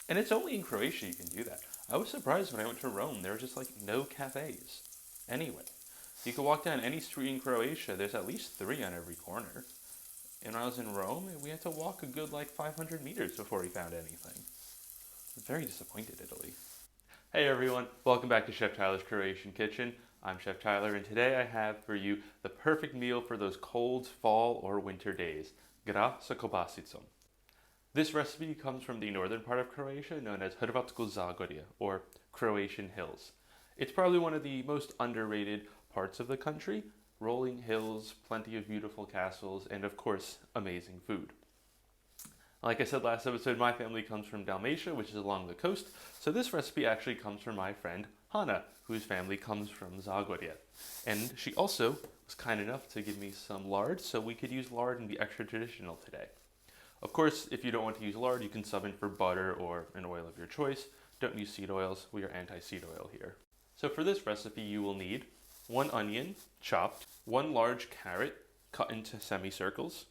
And it's only in Croatia you can do that. I was surprised when I went to Rome, there were just like no cafes. Anyway, you can walk down any street in Croatia, there's at least 3 on every corner. And when I was in Rome, we had to walk a good like 500 meters before we found anything. I was very disappointed, Italy. Hey everyone, welcome back to Chef Tyler's Croatian Kitchen. I'm Chef Tyler, and today I have for you the perfect meal for those cold fall or winter days, Grah sa Kobasicom. This recipe comes from the northern part of Croatia, known as Hrvatsko Zagorje, or Croatian Hills. It's probably one of the most underrated parts of the country. Rolling hills, plenty of beautiful castles, and of course, amazing food. Like I said last episode, my family comes from Dalmatia, which is along the coast, so this recipe actually comes from my friend Hanna, whose family comes from Zagorje. And she also was kind enough to give me some lard, so we could use lard and be extra traditional today. Of course, if you don't want to use lard, you can sub in for butter or an oil of your choice. Don't use seed oils, we are anti-seed oil here. So for this recipe, you will need 1 onion, chopped, 1 large carrot, cut into semicircles,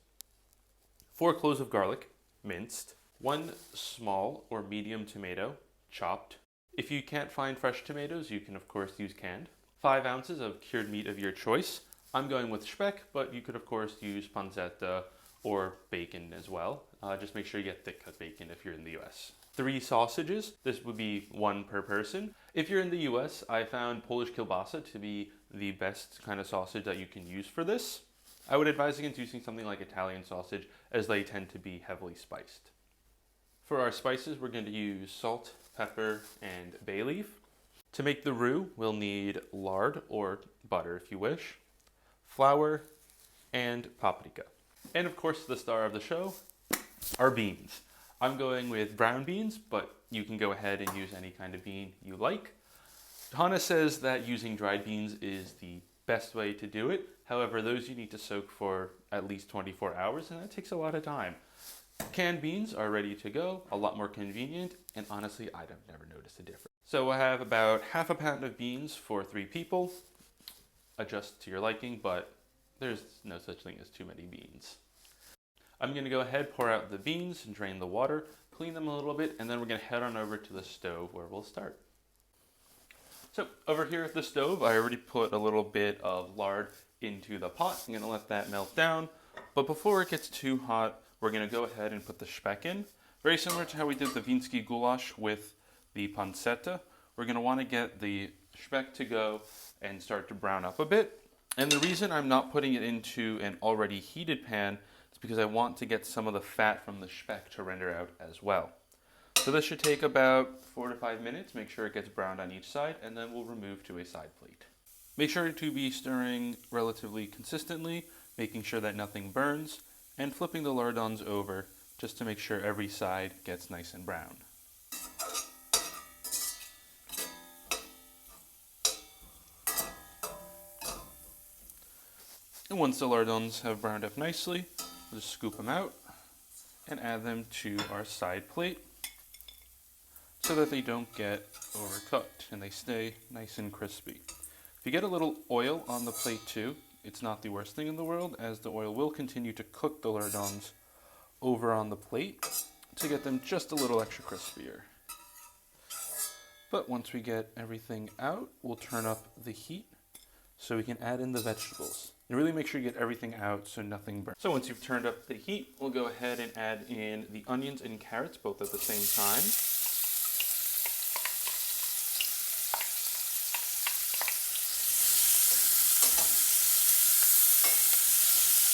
4 cloves of garlic, minced, 1 small or medium tomato, chopped. If you can't find fresh tomatoes, you can of course use canned. 5 ounces of cured meat of your choice. I'm going with speck, but you could of course use pancetta or bacon as well. Just make sure you get thick cut bacon if you're in the US. 3 sausages. This would be 1 per person. If you're in the US, I found Polish kielbasa to be the best kind of sausage that you can use for this. I would advise against using something like Italian sausage, as they tend to be heavily spiced. For our spices, we're going to use salt, pepper, and bay leaf. To make the roux, we'll need lard or butter if you wish, flour, and paprika. And of course, the star of the show, our beans. I'm going with brown beans, but you can go ahead and use any kind of bean you like. Hanna says that using dried beans is the best way to do it. However, those you need to soak for at least 24 hours, and that takes a lot of time. Canned beans are ready to go, a lot more convenient, and honestly, I've never noticed a difference. So I have about half a pound of beans for 3 people. Adjust to your liking, but there's no such thing as too many beans. I'm going to go ahead, pour out the beans, and drain the water, clean them a little bit, and then we're going to head on over to the stove where we'll start. So over here at the stove, I already put a little bit of lard into the pot. I'm going to let that melt down. But before it gets too hot, we're going to go ahead and put the speck in. Very similar to how we did the Vinsky goulash with the pancetta. We're going to want to get the speck to go and start to brown up a bit. And the reason I'm not putting it into an already heated pan is because I want to get some of the fat from the speck to render out as well. So this should take about 4 to 5 minutes. Make sure it gets browned on each side, and then we'll remove to a side plate. Make sure to be stirring relatively consistently, making sure that nothing burns, and flipping the lardons over just to make sure every side gets nice and brown. And once the lardons have browned up nicely, we'll just scoop them out and add them to our side plate so that they don't get overcooked and they stay nice and crispy. If you get a little oil on the plate too, it's not the worst thing in the world, as the oil will continue to cook the lardons over on the plate to get them just a little extra crispier. But once we get everything out, we'll turn up the heat so we can add in the vegetables. And really make sure you get everything out so nothing burns. So once you've turned up the heat, we'll go ahead and add in the onions and carrots both at the same time.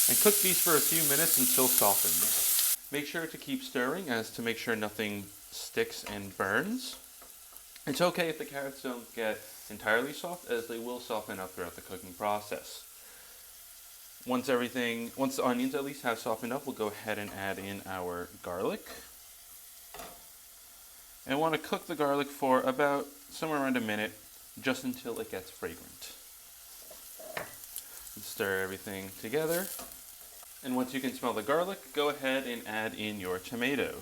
And cook these for a few minutes until softened. Make sure to keep stirring as to make sure nothing sticks and burns. It's okay if the carrots don't get entirely soft, as they will soften up throughout the cooking process. Once the onions at least have softened up, we'll go ahead and add in our garlic. And I want to cook the garlic for about somewhere around a minute, just until it gets fragrant. And stir everything together. And once you can smell the garlic, go ahead and add in your tomato.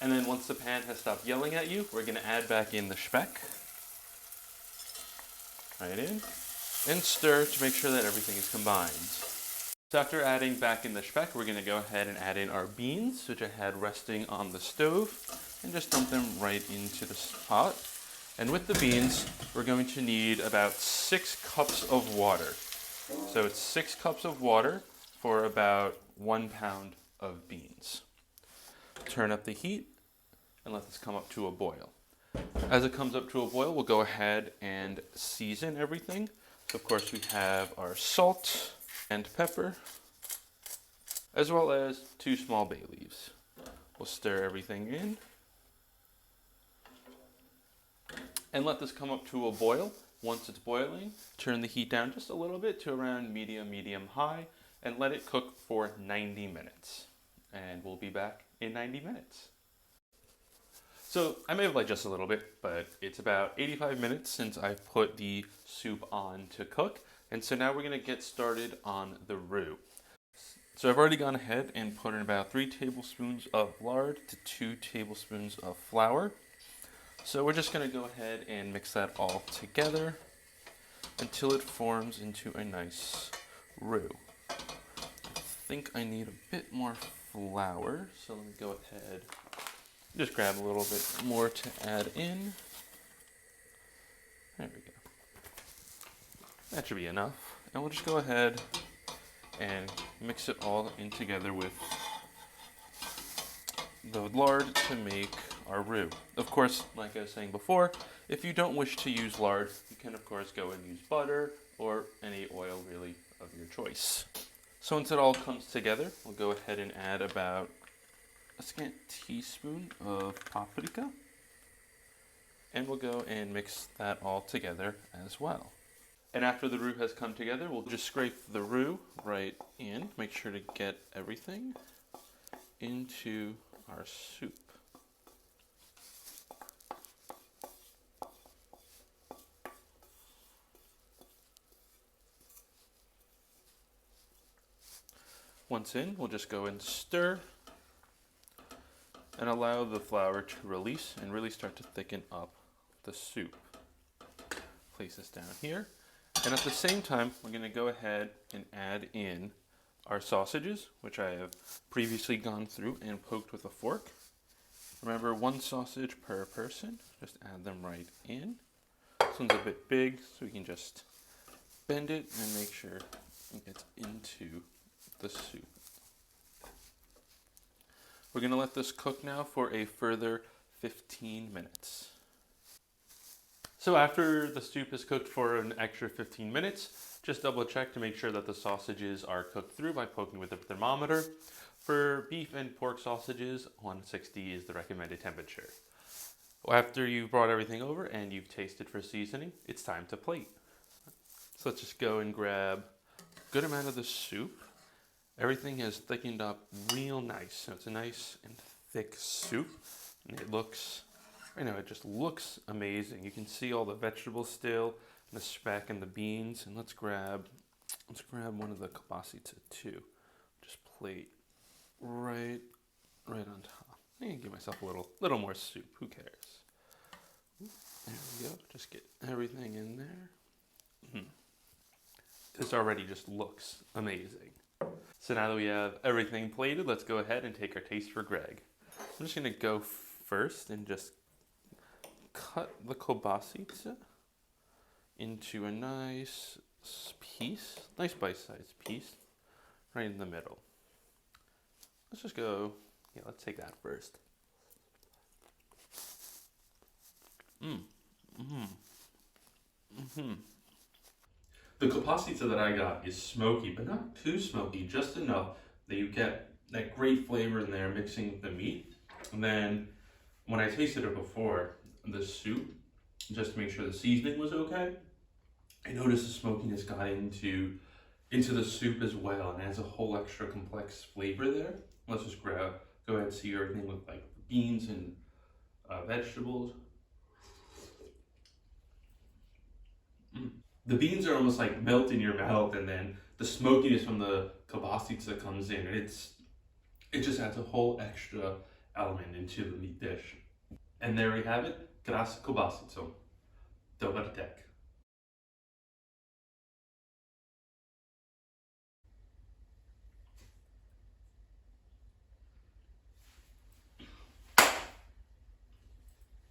And then once the pan has stopped yelling at you, we're going to add back in the speck. Right in. And stir to make sure that everything is combined. So after adding back in the speck, we're going to go ahead and add in our beans, which I had resting on the stove, and just dump them right into the pot. And with the beans, we're going to need about 6 cups of water. So it's 6 cups of water for about 1 pound of beans. Turn up the heat and let this come up to a boil. As it comes up to a boil, we'll go ahead and season everything. So of course we have our salt and pepper, as well as 2 small bay leaves. We'll stir everything in and let this come up to a boil. Once it's boiling, turn the heat down just a little bit to around medium high and let it cook for 90 minutes. And we'll be back in 90 minutes. So I may have lied just a little bit, but it's about 85 minutes since I put the soup on to cook. And so now we're going to get started on the roux. So I've already gone ahead and put in about 3 tablespoons of lard to 2 tablespoons of flour. So we're just going to go ahead and mix that all together until it forms into a nice roux. I think I need a bit more flour, so let me go ahead. Just grab a little bit more to add in. There we go. That should be enough. And we'll just go ahead and mix it all in together with the lard to make our roux. Of course, like I was saying before, if you don't wish to use lard, you can of course go and use butter or any oil really of your choice. So once it all comes together, we'll go ahead and add about a scant teaspoon of paprika, and we'll go and mix that all together as well. And after the roux has come together, we'll just scrape the roux right in. Make sure to get everything into our soup. Once in, we'll just go and stir and allow the flour to release and really start to thicken up the soup. Place this down here. And at the same time, we're going to go ahead and add in our sausages, which I have previously gone through and poked with a fork. Remember, 1 sausage per person. Just add them right in. This one's a bit big, so we can just bend it and make sure it gets into the soup. We're going to let this cook now for a further 15 minutes. So after the soup is cooked for an extra 15 minutes, just double check to make sure that the sausages are cooked through by poking with a thermometer. For beef and pork sausages, 160 is the recommended temperature. After you've brought everything over and you've tasted for seasoning, it's time to plate. So let's just go and grab a good amount of the soup. Everything has thickened up real nice. So it's a nice and thick soup. And it looks, it just looks amazing. You can see all the vegetables still, and the speck and the beans. And let's grab one of the Kobasicom too. Just plate right on top. I can give myself a little more soup. Who cares? There we go. Just get everything in there. This already just looks amazing. So now that we have everything plated, let's go ahead and take our taste for Greg. I'm just going to go first and just cut the Kobasicom into a nice piece, nice bite-sized piece, right in the middle. Let's just go, let's take that first. The Kobasicom that I got is smoky, but not too smoky, just enough that you get that great flavor in there mixing with the meat. And then when I tasted it before, the soup, just to make sure the seasoning was okay, I noticed the smokiness got into the soup as well, and adds a whole extra complex flavor there. Let's just go ahead and see everything with like beans and vegetables. The beans are almost like melt in your mouth, and then the smokiness from the Kobasicom comes in, and it just adds a whole extra element into the meat dish. And there we have it, Grah Kobasicom. Dobar tek.